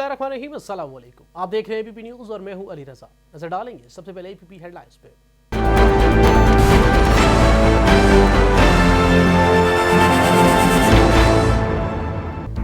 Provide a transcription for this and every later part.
बिस्मिल्लाहिर्रहमानिर्रहीम, अस्सलाम वालेकुम। आप देख रहे हैं एबीपी न्यूज़ और मैं हूं अली रजा। नजर डालेंगे सबसे पहले एबीपी हेडलाइंस पे।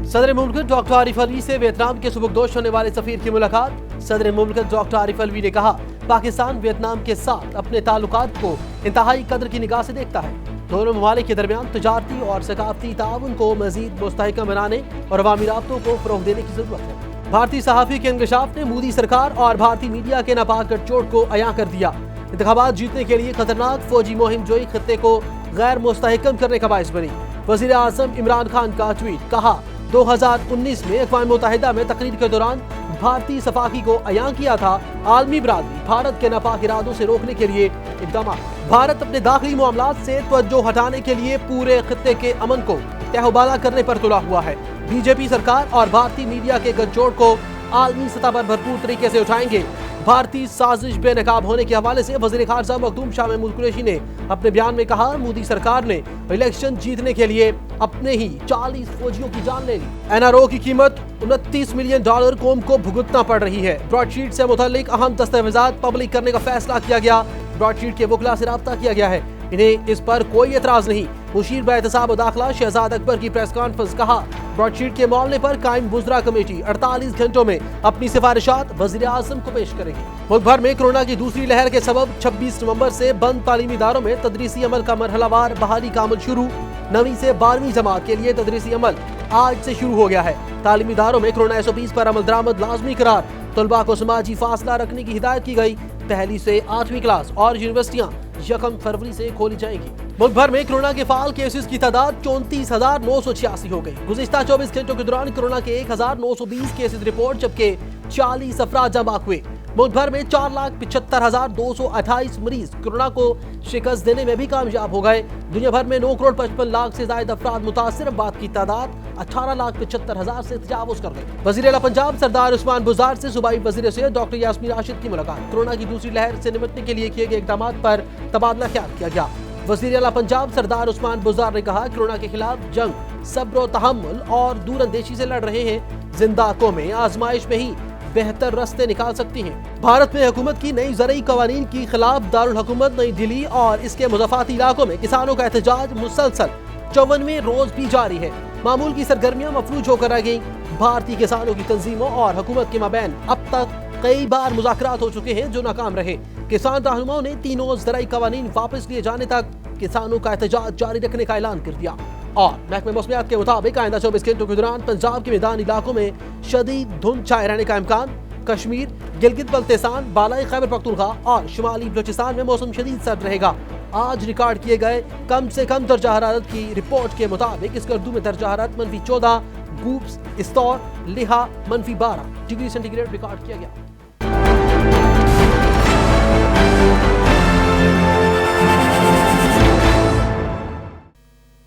सदर मुल्क डॉक्टर आरिफ अलवी से वियतनाम के सुबकदोश होने वाले सफीर की मुलाकात। सदर मुल्क डॉक्टर आरिफ अलवी ने कहा, पाकिस्तान वियतनाम के साथ अपने ताल्लुकात को इंतहाई कदर की निगाह से देखता है। दोनों ममालिक के दरमियान तजारती और सकाफती ताउन को मजीद मुस्तहकम बनाने और अवामी राब्तों को फरोग देने की जरूरत है। भारतीय सहाफ़ी के इंकशाफ ने मोदी सरकार और भारतीय मीडिया के नापाक गठजोड़ को अयां कर दिया। इंतखाबात जीतने के लिए खतरनाक फौजी मुहिम जोई खत्ते को गैर मुस्तहकम करने का बाइस बनी। वज़ीर आज़म इमरान खान का ट्वीट, कहा 2019 में अक़वाम मुत्तहिदा में तकरीर के दौरान भारतीय सफाकी को अयां किया था, आलमी बरादरी भारत के नापाक इरादों से रोकने के लिए इक़दाम। भारत अपने दाखिली मामलात से तवज्जो हटाने के लिए पूरे खित्ते के अमन को तहबाला करने पर तुला हुआ है। बीजेपी सरकार और भारतीय मीडिया के गठजोड़ को आलमी सतह पर भरपूर तरीके से उठाएंगे। भारतीय साजिश बेनकाब होने के हवाले से वज़ीर ख़ारजा मखदूम शाह महमूद कुरैशी ने अपने बयान में कहा, मोदी सरकार ने इलेक्शन जीतने के लिए अपने ही 40 फौजियों की जान ले ली। एनआरओ की कीमत $29 मिलियन कौम को भुगतना पड़ रही है। ब्रॉडशीट से मुतल्लिक अहम दस्तावेजात पब्लिक करने का फैसला किया गया। ब्रॉडशीट के वकला से राब्ता किया गया है, इन्हें इस पर कोई एतराज नहीं। मुशीर बा-एहतसाब दाखिला शहजाद अकबर की प्रेस कॉन्फ्रेंस, कहा ब्रॉडशीट के मामले पर कायम बुज़रा कमेटी 48 घंटों में अपनी सिफारिशात वज़ीर आज़म को पेश करेगी। मुल्क भर में कोरोना की दूसरी लहर के सबब 26 नवंबर से बंद तालीमी इदारों में तदरीसी अमल का मरहलावार बहाली का अमल शुरू। 9वीं से 12वीं जमात के लिए तदरीसी अमल आज से शुरू हो गया है। तालीमी इदारों में कोरोना SOPs पर अमल दरामद लाजमी करार। तलबा को समाजी फासला रखने की हिदायत की गई। पहली से 8वीं क्लास और यूनिवर्सिटियां 1 फरवरी से खोली जाएंगी। मुल्क भर में कोरोना के फाल केसेस की तादाद 34,986 हो गई। गुज़िश्ता 24 घंटों के दौरान कोरोना के 1,920 केसेस रिपोर्ट, जबकि 40 अफराद जमा हुए। मुल्क भर में 4,75,228 मरीज कोरोना को शिकस्त देने में भी कामयाब हो गए। दुनिया भर में 9,55,00,000 से ज्यादा अफराद मुतासिर। बात की तादाद 18,75,000 से तजावुज कर गई। वज़ीर आला पंजाब सरदार उस्मान बुज़दार से सूबाई वज़ीर से डॉक्टर यास्मीन राशिद की मुलाकात। कोरोना की दूसरी लहर से निपटने के लिए किए गए इक़दामात पर तबादला ख्याल किया गया। वज़ीर आला पंजाब सरदार उस्मान बुज़दार ने कहा, कोरोना के खिलाफ जंग सब्र व तहम्मुल और दूरअंदेशी से लड़ रहे हैं। जिंदा कौमें आजमाइश में ही बेहतर रास्ते निकाल सकती हैं। भारत में हुकूमत की नई ज़रई कवानीन की खिलाफ दारुल हुकूमत नई दिल्ली और इसके मुज़ाफ़ाती इलाकों में किसानों का एहतजाज मुसलसल 54वें रोज भी जारी है। मामूल की सरगर्मियां मफलूज होकर रह गईं। भारतीय किसानों की तंजीमों और हुकूमत के माबैन अब तक कई बार मुज़ाकरात हो चुके हैं जो नाकाम रहे। किसान रहनुमाओं ने तीनों ज़रई कवानीन वापस लिए जाने तक किसानों का एहतजाज जारी रखने का ऐलान कर दिया। और महकमे मौसमियात के मुताबिक आइंदा 24 घंटों के दौरान पंजाब के मैदानी इलाकों में शदीद धुंध छाए रहने का इम्कान। कश्मीर, गिलगित बल्तिस्तान, बालाई खैबर पख्तूनख्वा और शुमाली बलूचिस्तान में मौसम शदीद सर्द रहेगा। आज रिकॉर्ड किए गए कम से कम दर्जा हरारत की रिपोर्ट के मुताबिक इसकरदू में दर्जा हरारत -14, गूप्स, इस्तौर, लिहा -12 डिग्री सेंटीग्रेड रिकॉर्ड किया गया।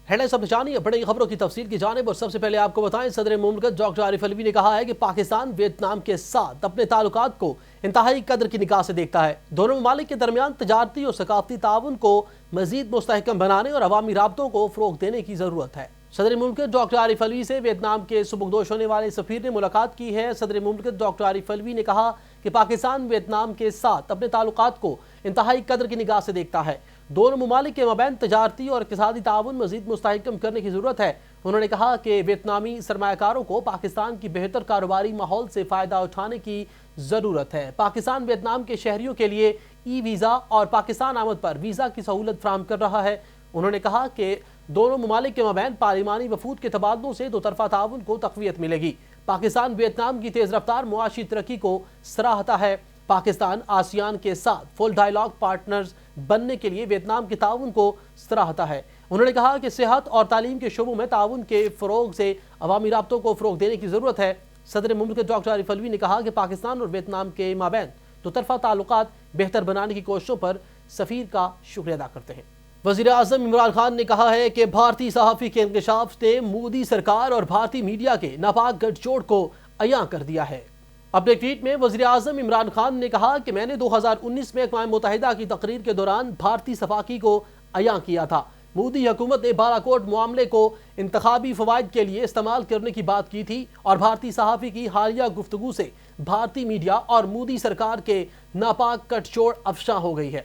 हेडलाइंस अब जानिए बड़ी खबरों की तफसील की जानिब। और सबसे पहले आपको बताएं, सदर मुमलिकत डॉक्टर आरिफ अलवी ने कहा है कि पाकिस्तान वियतनाम के साथ अपने ताल्लुकात को इंतहाई कदर की निगाह से देखता है। दोनों ममालिक के दरमियान तजारती और सकाफती ताउन को मजीद मुस्तहकम बनाने और अवामी राब्तों को फरोग देने की जरूरत है। सदर मुमलिकत डॉक्टर आरिफ अलवी से वियतनाम के सुबकदोश होने वाले सफीर ने मुलाकात की है। सदर मुमलिकत डॉक्टर आरिफ अलवी ने कहा कि पाकिस्तान वियतनाम के साथ अपने ताल्लुकात को इंतहाई कदर की निगाह से देखता है। दोनों ममालिक के माबैन तजारती और इक़्तिसादी ताउन मजीद मुस्तहकम करने की ज़रूरत है। उन्होंने कहा कि वियतनामी सरमायाकारों को पाकिस्तान की बेहतर कारोबारी माहौल से फ़ायदा उठाने की ज़रूरत है। पाकिस्तान वियतनाम के शहरियों के लिए वीज़ा और पाकिस्तान आमद पर वीज़ा की सहूलत फराहम कर रहा है। उन्होंने कहा कि दोनों ममालिक के माबैन पार्लिमानी वफूद के तबादलों से दोतरफा ताउन को तक़वियत मिलेगी। पाकिस्तान वियतनाम की तेज़ रफ्तार मुआशी तरक्की को सराहता है। पाकिस्तान आसियान के साथ फुल डायलॉग पार्टनर्स बनने के लिए वियतनाम के ताउन को सराहता है। उन्होंने कहा कि सेहत और तालीम के शोबों में ताउन के फ़रोग से अवामी राब्तों को फ़रोग देने की ज़रूरत है। सदर मुमलिकत डॉक्टर आरिफ अलवी ने कहा कि पाकिस्तान और वियतनाम के माबैन दोतरफा ताल्लुकात बेहतर बनाने की कोशिशों पर सफ़ीर का शुक्रिया अदा करते हैं। वज़ीर आज़म इमरान खान ने कहा है कि भारतीय सहाफ़ी के इंकशाफ ने मोदी सरकार और भारतीय मीडिया के नापाक गठजोड़ को अयां कर दिया है। अपने ट्वीट में वज़ीर आज़म इमरान खान ने कहा कि मैंने 2019 में अक़वाम मुत्तहिदा की तकरीर के दौरान भारतीय सफाकी को अयां किया था। مودی حکومت نے بالاکوٹ معاملے کو انتخابی فوائد کے لیے استعمال کرنے کی بات کی تھی اور بھارتی صحافی کی حالیہ گفتگو سے بھارتی میڈیا اور مودی سرکار کے ناپاک کٹ چھوڑ افشاں ہو گئی ہے۔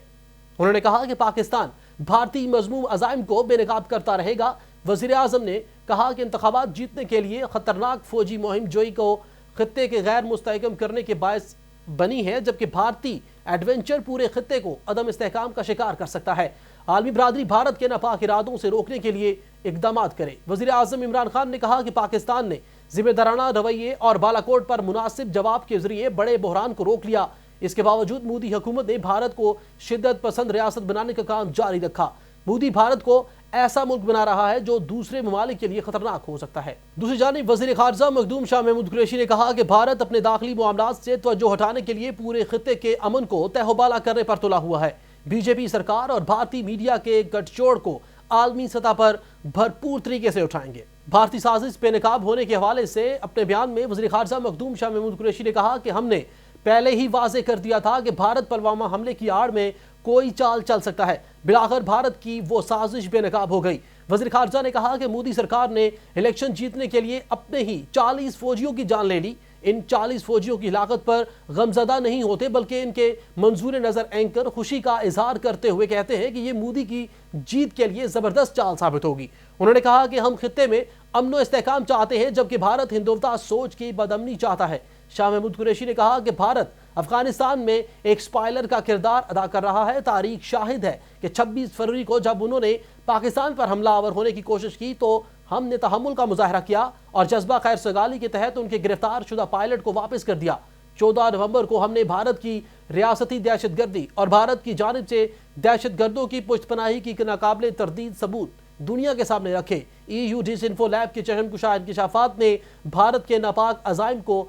انہوں نے کہا کہ پاکستان بھارتی مذموم عزائم کو بے نقاب کرتا رہے گا۔ وزیر اعظم نے کہا کہ انتخابات جیتنے کے لیے خطرناک فوجی مہم جوئی کو خطے کے غیر مستحکم کرنے کے باعث بنی ہے، جبکہ بھارتی ایڈونچر پورے خطے کو عدم استحکام کا شکار کر سکتا ہے۔ عالمی برادری بھارت کے ناپاک ارادوں سے روکنے کے لیے اقدامات کرے۔ وزیر اعظم عمران خان نے کہا کہ پاکستان نے ذمہ دارانہ رویے اور بالاکوٹ پر مناسب جواب کے ذریعے بڑے بحران کو روک لیا۔ اس کے باوجود مودی حکومت نے بھارت کو شدت پسند ریاست بنانے کا کام جاری رکھا۔ مودی بھارت کو ایسا ملک بنا رہا ہے جو دوسرے ممالک کے لیے خطرناک ہو سکتا ہے۔ دوسری جانب وزیر خارجہ مخدوم شاہ محمود قریشی نے کہا کہ بھارت اپنے داخلی معاملات سے توجہ ہٹانے کے لیے پورے خطے کے امن کو تہو بالا کرنے پر تلا ہوا ہے۔ بی جے پی سرکار اور بھارتی میڈیا کے گٹھ جوڑ کو عالمی سطح پر بھرپور طریقے سے اٹھائیں گے۔ بھارتی سازش بے نقاب ہونے کے حوالے سے اپنے بیان میں وزیر خارجہ مخدوم شاہ محمود قریشی نے کہا کہ ہم نے پہلے ہی واضح کر دیا تھا کہ بھارت پلوامہ حملے کی آڑ میں کوئی چال چل سکتا ہے۔ بالآخر بھارت کی وہ سازش بے نقاب ہو گئی۔ وزیر خارجہ نے کہا کہ مودی سرکار نے الیکشن جیتنے کے لیے اپنے ہی 40 فوجیوں کی جان لے لی۔ ان 40 فوجیوں کی ہلاکت پر غمزدہ نہیں ہوتے، بلکہ ان کے منظور نظر اینکر خوشی کا اظہار کرتے ہوئے کہتے ہیں کہ یہ مودی کی جیت کے لیے زبردست چال ثابت ہوگی۔ انہوں نے کہا کہ ہم خطے میں امن و استحکام چاہتے ہیں، جبکہ بھارت ہندوتا سوچ کی بدامنی چاہتا ہے۔ شاہ محمود قریشی نے کہا کہ بھارت افغانستان میں ایک سپائلر کا کردار ادا کر رہا ہے۔ تاریخ شاہد ہے کہ 26 فروری کو جب انہوں نے پاکستان پر حملہ آور ہونے کی کوشش کی تو ہم نے تحمل کا مظاہرہ کیا اور جذبہ خیر سگالی کے تحت ان کے گرفتار شدہ پائلٹ کو واپس کر دیا۔ 14 نومبر کو ہم نے بھارت کی ریاستی دہشت گردی اور بھارت کی جانب سے دہشت گردوں کی پشت پناہی کی ناقابل تردید ثبوت دنیا کے سامنے رکھے۔ EU ڈس انفو لیب کے چشم کشا انکشافات نے بھارت کے ناپاک عزائم کو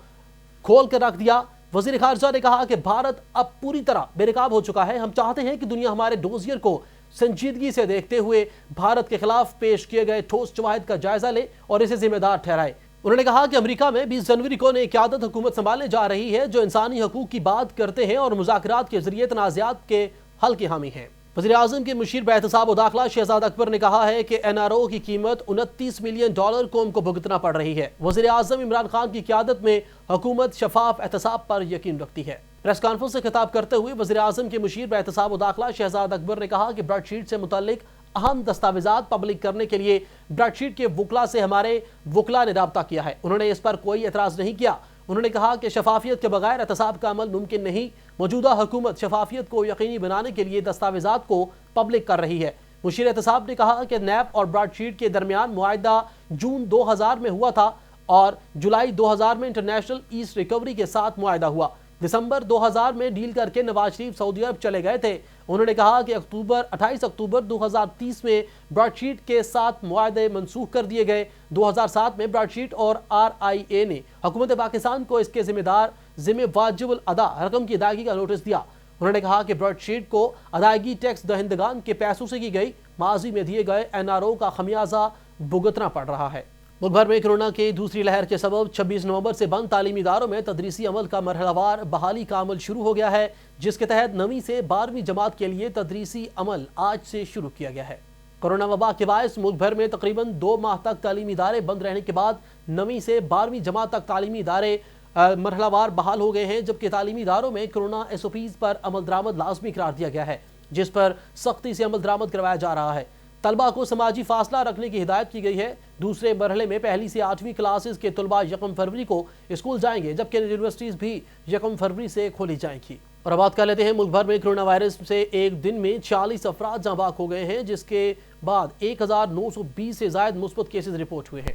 کھول کر رکھ دیا۔ وزیر خارجہ نے کہا کہ بھارت اب پوری طرح بے نقاب ہو چکا ہے۔ ہم چاہتے ہیں کہ دنیا ہمارے ڈوزیر کو سنجیدگی سے دیکھتے ہوئے بھارت کے خلاف پیش کیے گئے ٹھوس شواہد کا جائزہ لے اور اسے ذمہ دار ٹھہرائے۔ انہوں نے کہا کہ امریکہ میں 20 جنوری کو نئی قیادت حکومت سنبھالنے جا رہی ہے جو انسانی حقوق کی بات کرتے ہیں اور مذاکرات کے ذریعے تنازعات کے حل کے حامی ہیں۔ وزیر اعظم کے مشیر باحتساب و داخلہ شہزاد اکبر نے کہا ہے کہ NRO کی قیمت $29 ملین قوم کو بھگتنا پڑ رہی ہے۔ وزیر اعظم عمران خان کی قیادت میں حکومت شفاف احتساب پر یقین رکھتی ہے۔ پریس کانفرنس سے خطاب کرتے ہوئے وزیر اعظم کے مشیر باحتساب و داخلہ شہزاد اکبر نے کہا کہ برڈ شیٹ سے متعلق اہم دستاویزات پبلک کرنے کے لیے برڈ شیٹ کے وکلا سے ہمارے وکلا نے رابطہ کیا ہے۔ انہوں نے اس پر کوئی اعتراض نہیں کیا۔ انہوں نے کہا کہ شفافیت کے بغیر احتساب کا عمل ممکن نہیں۔ موجودہ حکومت شفافیت کو یقینی بنانے کے لیے دستاویزات کو پبلک کر رہی ہے۔ مشیر احتساب نے کہا کہ نیب اور برڈ شیٹ کے درمیان معاہدہ جون 2000 میں ہوا تھا اور جولائی 2000 میں انٹرنیشنل ایسٹ ریکوری کے ساتھ معاہدہ ہوا۔ دسمبر 2000 میں ڈیل کر کے نواز شریف سعودی عرب چلے گئے تھے۔ انہوں نے کہا کہ 28 اکتوبر 2030 میں برڈ شیٹ کے ساتھ معاہدے منسوخ کر دیے گئے۔ 2007 میں برڈ شیٹ اور RIA نے حکومت پاکستان کو اس کے ذمہ واجب الادا رقم کی ادائیگی کا نوٹس دیا۔ انہوں نے کہا کہ برڈ شیٹ کو ادائیگی ٹیکس دہندگان کے پیسوں سے کی گئی۔ ماضی میں دیے گئے NRO کا خمیازہ بھگتنا پڑ رہا ہے۔ ملک بھر میں کرونا کی دوسری لہر کے سبب 26 نومبر سے بند تعلیمی اداروں میں تدریسی عمل کا مرحلہ وار بحالی کا عمل شروع ہو گیا ہے، جس کے تحت 9ویں سے 12ویں جماعت کے لیے تدریسی عمل آج سے شروع کیا گیا ہے۔ کرونا وبا کے باعث ملک بھر میں تقریباً 2 ماہ تک تعلیمی ادارے بند رہنے کے بعد 9ویں سے 12ویں جماعت تک تعلیمی ادارے مرحلہ وار بحال ہو گئے ہیں، جبکہ تعلیمی اداروں میں کرونا SOPs پر عمل درآمد لازمی قرار دیا گیا ہے، جس پر سختی سے عمل درآمد کروایا جا رہا ہے۔ طلبہ کو سماجی فاصلہ رکھنے کی ہدایت کی گئی ہے۔ دوسرے مرحلے میں پہلی سے 8ویں کلاسز کے طلبہ 1 فروری کو اسکول جائیں گے، جبکہ یونیورسٹیز بھی 1 فروری سے کھولی جائیں گی۔ اور اب بات کر لیتے ہیں ملک بھر میں کرونا وائرس سے ایک دن میں 40 افراد جاں بحق ہو گئے ہیں، جس کے بعد 1920 سے زائد مثبت کیسز رپورٹ ہوئے ہیں۔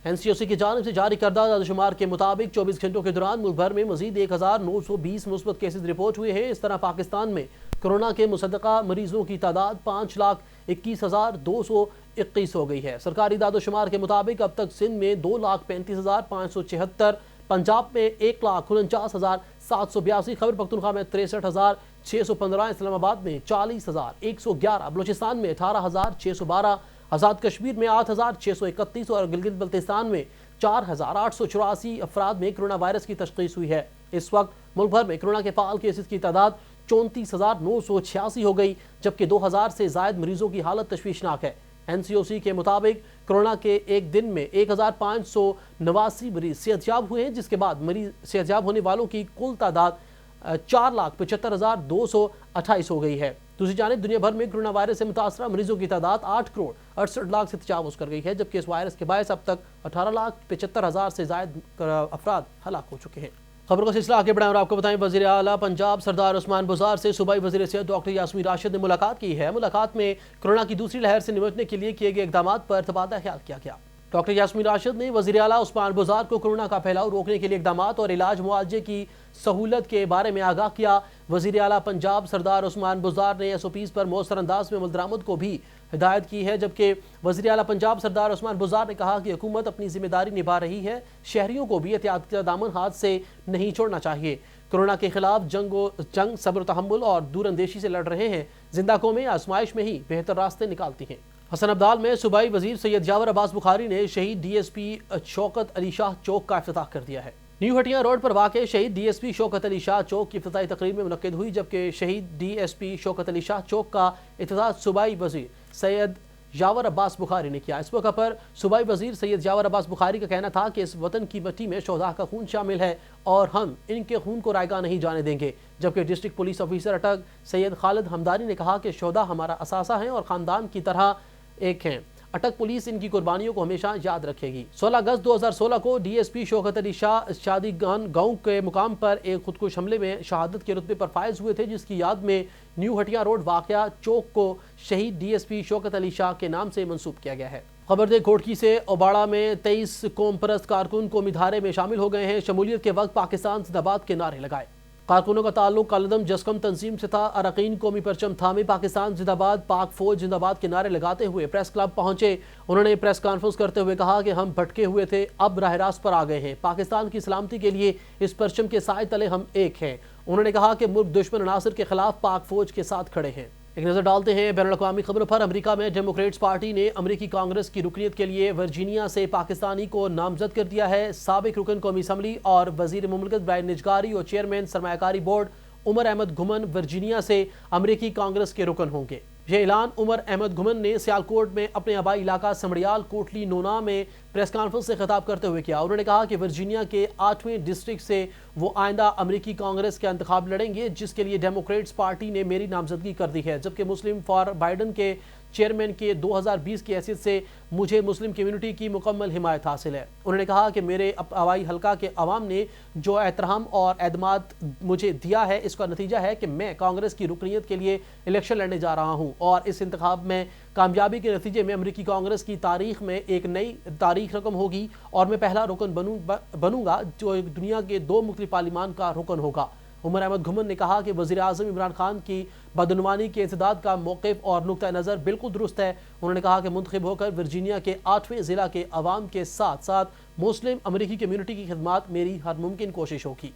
NCOC کی جانب سے جاری کردہ اعداد شمار کے مطابق 24 گھنٹوں کے دوران ملک بھر میں مزید 1920 مثبت کیسز رپورٹ ہوئے ہیں۔ اس طرح پاکستان میں کرونا کے مصدقہ مریضوں کی تعداد 5,21,221 ہو گئی ہے۔ سرکاری اعداد و شمار کے مطابق اب تک سندھ میں 2,35,576، پنجاب میں 1,49,782، خیبر پختونخوا میں 63,615، اسلام آباد میں 40,111، بلوچستان میں 18,612، آزاد کشمیر میں 8,631 اور گلگت بلتستان میں 4,884 افراد میں کرونا وائرس کی تشخیص ہوئی ہے۔ اس وقت ملک بھر میں کرونا کے فعال کیسز کی تعداد 34,986 हो गई, जबकि 2,000 से ज्यादा मरीजों की हालत तशवीशनाक है। NCOC के मुताबिक कोरोना के एक दिन में 1,589 मरीज सेहतयाब हुए हैं, जिसके बाद मरीज सेहतयाब होने वालों की कुल तादाद 4,75,228 हो गई है। दूसरी जानिब दुनिया भर में कोरोना वायरस से मुतासरा मरीजों की तादाद 8,68,00,000 से तजावुज कर गई है, जबकि इस वायरस के बायस अब तक 18,75,000 से ज्यादा अफराद हलाक हो चुके हैं। खबर का सिलसिला आगे बढ़ाएं और आपको बताएं, वज़ीर आला पंजाब सरदार उस्मान बुज़दार से सूबाई वज़ीर सेहत डॉक्टर यास्मीन राशिद ने मुलाकात की है। मुलाकात में कोरोना की दूसरी लहर से निपटने के लिए किए गए इक़दामात पर तबादला ख्याल किया गया। डॉक्टर यास्मीन राशिद ने वज़ीर आला उस्मान बुज़दार को कोरोना का फैलाव रोकने के लिए इक़दामात और इलाज मुआवजे की सहूलत के बारे में आगाह किया। वज़ीर आला पंजाब सरदार उस्मान बुज़दार ने SOPs पर मौसर अंदाज में अमल को भी हिदायत की है, जबकि वज़ीर आला पंजाब सरदार उस्मान बुज़दार ने कहा कि हुकूमत अपनी जिम्मेदारी निभा रही है, शहरियों को भी एहतियात का दामन हाथ से नहीं छोड़ना चाहिए। कोरोना के खिलाफ जंग सब्र तहम्मुल और दूरअंदेशी से लड़ रहे हैं। जिंदा कौमें आजमाइश में ही बेहतर रास्ते निकालती हैं। हसन अब्दाल में सूबाई वजीर सैयद जावर अब्बास बुखारी ने शहीद DSP शौकत अली शाह चौक का इफ्तिताह कर दिया है। न्यू हटिया रोड पर वाक़ शहीद DSP शौकत अली शाह चौक की इफ्तिताही तकरीर में मुनक्किद हुई, जबकि शहीद DSP शौकत अली शाह चौक का इफ्तिताह सूबाई वजीर सैयद जावर अब्बास बुखारी ने किया। इस मौके पर सूबाई वजीर सैयद जावर अब्बास बुखारी का कहना था कि इस वतन की मिट्टी में शोहदा का खून शामिल है और हम इनके खून को रायगा नहीं जाने देंगे। जबकि डिस्ट्रिक्ट पुलिस ऑफिसर अटक सैयद खालिद हमदानी ने कहा कि शोहदा हमारा असासा है और ख़ानदान की तरह एक हैं। अटक पुलिस इनकी कुर्बानियों को हमेशा याद रखेगी। 16 अगस्त 2016 को DSP शौकत अली शाह शादीगान गांव के मुकाम पर एक खुदकुश हमले में शहादत के रुतबे पर फायज हुए थे, जिसकी याद में न्यू हटिया रोड वाक़या चौक को शहीद DSP शौकत अली शाह के नाम से मंसूब किया गया है। खबर दे घोटकी से ओबाड़ा में 23 कौम परस्त कारकुन को मिधारे में शामिल हो गए हैं। शमूलियत के वक्त पाकिस्तान जिंदाबाद के नारे लगाए। कारकुनों का ताल्लुक कालदम जस्कम तंजीम से था। अरकीन कौमी परचम थामे पाकिस्तान जिंदाबाद पाक फौज जिंदाबाद के नारे लगाते हुए प्रेस क्लब पहुंचे। उन्होंने प्रेस कॉन्फ्रेंस करते हुए कहा कि हम भटके हुए थे, अब राह रास्त पर आ गए हैं। पाकिस्तान की सलामती के लिए इस परचम के साए तले हम एक हैं। उन्होंने कहा कि मुल्क दुश्मन अनासर के खिलाफ पाक फौज के साथ खड़े हैं। एक नजर डालते हैं बैनुल-अक़वामी खबरों पर। अमेरिका में डेमोक्रेट्स पार्टी ने अमेरिकी कांग्रेस की रुकनीत के लिए वर्जीनिया से पाकिस्तानी को नामजद कर दिया है। साबिक रुकन कौमी असम्बली और वजीर मुमलिकत ब्रायन निजगारी और चेयरमैन सरमायाकारी बोर्ड उमर अहमद घुमन वर्जीनिया से अमेरिकी कांग्रेस के रुकन होंगे। यह ऐलान उमर अहमद घुमन ने सियालकोट में अपने आबाई इलाका समड़ियाल कोटली नोना में प्रेस कॉन्फ्रेंस से खिताब करते हुए किया। उन्होंने कहा कि वर्जीनिया के 8वें डिस्ट्रिक्ट से वो आइंदा अमेरिकी कांग्रेस के इंतखाब लड़ेंगे, जिसके लिए डेमोक्रेट्स पार्टी ने मेरी नामजदगी कर दी है। जबकि मुस्लिम फॉर बाइडन के चेयरमैन के 2020 की हैसियत से मुझे मुस्लिम कम्युनिटी की मुकम्मल हिमायत हासिल है। उन्होंने कहा कि मेरे आबाई हल्का के अवाम ने जो एहतराम और एतमाद मुझे दिया है, इसका नतीजा है कि मैं कांग्रेस की रुकनीत के लिए इलेक्शन लड़ने जा रहा हूँ और इस इंतखाब में कामयाबी के नतीजे में अमेरिकी कांग्रेस की तारीख में एक नई तारीख रकम होगी और मैं पहला रुकन बनूंगा जो दुनिया के 2 मुख्तलिफ पार्लिमान का रुकन होगा। उमर अहमद घुमन ने कहा कि वज़ीर आज़म इमरान खान की बदनुमानी के इंसदाद का मौक़िफ़ और नुक्ता नज़र बिल्कुल दुरुस्त है। उन्होंने कहा कि मुंतखब होकर वर्जीनिया के 8वें ज़िला के अवाम के साथ साथ मुस्लिम अमरीकी कम्यूनिटी की खिदमत मेरी हर मुमकिन कोशिश होगी।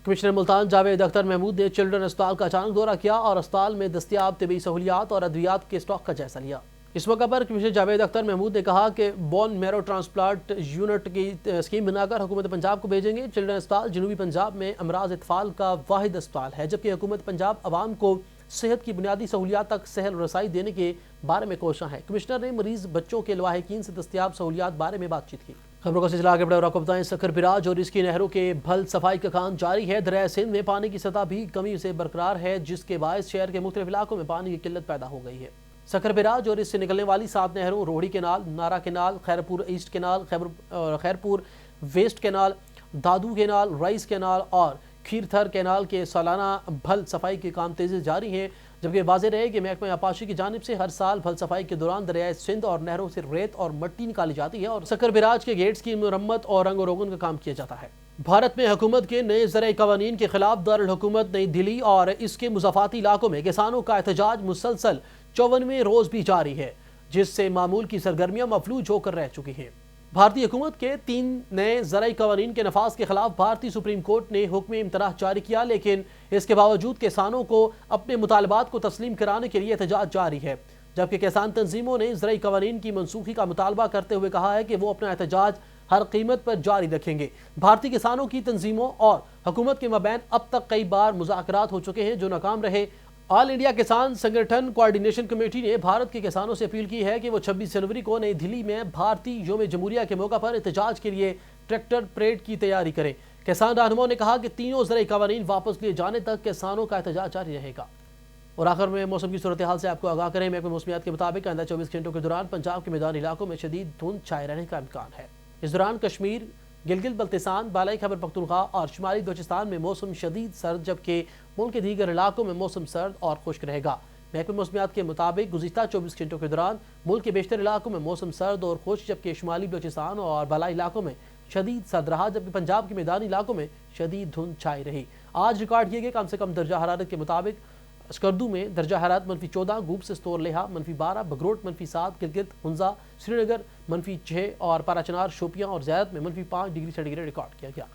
कमिश्नर मुल्तान जावेद अख्तर महमूद ने चिल्ड्रन अस्पताल का अचानक दौरा किया और अस्पताल में दस्तियाब तिबी सहूलियात और अद्वियात के स्टॉक का जायजा लिया। इस मौके पर कमिश्नर जावेद अख्तर महमूद ने कहा कि बोन मैरो ट्रांसप्लांट यूनिट की स्कीम बनाकर हुकूमत पंजाब को भेजेंगे। चिल्ड्रन अस्पताल जनूबी पंजाब में अमराज इत्फाल का वाहिद अस्पताल है, जबकि हुकूमत पंजाब आवाम को सेहत की बुनियादी सहूलियात तक सहल रसाई देने के बारे में कोशिश है। कमिश्नर ने मरीज बच्चों के लवाहिकीन से दस्तियाब सहूलियात बारे में बातचीत की। खबरों का सिलसिला आगे बढ़ा और आपको बताएं, सखर बिराज और इसकी नहरों के भल सफाई का काम जारी है। दरिया सिंध में पानी की सतह भी कमी से बरकरार है, जिसके बायस शहर के मुख्तलिफ इलाकों में पानी की किल्लत पैदा हो गई है। सखर बिराज और इससे निकलने वाली 7 नहरों Rohri canal, Nara canal, Khairpur east canal, Khairpur west canal, Dadu canal, rice canal और खीरथर केनाल के सालाना भल सफाई के काम तेजी से जारी हैं। जबकि वाज़ेह रहे कि महकमा आपाशी की जानिब से हर साल भल सफाई के दौरान दरियाए सिंध और नहरों से रेत और मट्टी निकाली जाती है और सखर बिराज के गेट्स की मुरम्मत और रंग रोगन का काम किया जाता है। भारत में हुकूमत के नए ज़राई क़वानीन के खिलाफ दारुल हुकूमत नई दिल्ली और इसके मुज़ाफ़ाती इलाकों में किसानों का एहतजाज मुसलसल 54वें रोज़ भी जारी है, जिससे मामूल की सरगर्मियाँ मफलूज होकर रह चुकी हैं। भारतीय हुकूमत के 3 नए ज़राई क़वानीन के नफाज के खिलाफ भारतीय सुप्रीम कोर्ट ने हुक्म इम्तनाह जारी किया, लेकिन इसके बावजूद किसानों को अपने मुतालबात को तस्लीम कराने के लिए एहतजाज जारी है। जबकि किसान तंजीमों ने ज़राई क़वानीन की मनसूखी का मुतालबा करते हुए कहा है कि वो अपना एहतजाज ہر قیمت پر جاری رکھیں گے۔ بھارتی کسانوں کی تنظیموں اور حکومت کے مابین اب تک کئی بار مذاکرات ہو چکے ہیں جو ناکام رہے۔ آل انڈیا کسان سنگٹھن کوارڈینیشن کمیٹی نے بھارت کے کسانوں سے اپیل کی ہے کہ وہ 26 جنوری کو نئی دہلی میں بھارتی یوم جمہوریہ کے موقع پر احتجاج کے لیے ٹریکٹر پریڈ کی تیاری کریں۔ کسان رہنماؤں نے کہا کہ تینوں زرعی قوانین واپس لیے جانے تک کسانوں کا احتجاج جاری رہے گا۔ اور آخر میں موسم کی صورتحال سے آپ کو آگاہ کریں۔ محکمہ موسمیات کے مطابق آئندہ 24 گھنٹوں کے دوران پنجاب کے میدانی علاقوں میں شدید دھند چھائے رہنے کا امکان ہے۔ اس دوران کشمیر، گلگت بلتستان، بالائی خیبر پختونخوا اور شمالی بلوچستان میں موسم شدید سرد، جبکہ ملک کے دیگر علاقوں میں موسم سرد اور خشک رہے گا۔ محکمہ موسمیات کے مطابق گزشتہ 24 گھنٹوں کے دوران ملک کے بیشتر علاقوں میں موسم سرد اور خشک، جبکہ شمالی بلوچستان اور بالائی علاقوں میں شدید سرد رہا، جبکہ پنجاب کے میدانی علاقوں میں شدید دھند چھائی رہی۔ آج ریکارڈ کیے گئے کم سے کم درجہ حرارت کے مطابق اسکردو میں درجہ حرارت -14، گوب سستور لیہا -12، بگروٹ -7، گلگت ہنزا سری نگر -6 اور پارا چنار شوپیاں اور زیادت میں -5 ڈگری سینٹی گریڈ ریکارڈ کیا گیا۔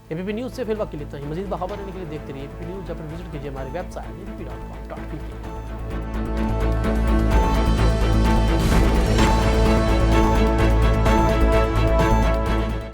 اے پی پی نیوز سے فی الوقت کے لیے اتنا ہی۔ مزید باخبر رہنے کے لیے دیکھتے رہیے اے پی پی نیوز یا پھر وزٹ کیجیے ہماری ویب سائٹ APP.com.pk۔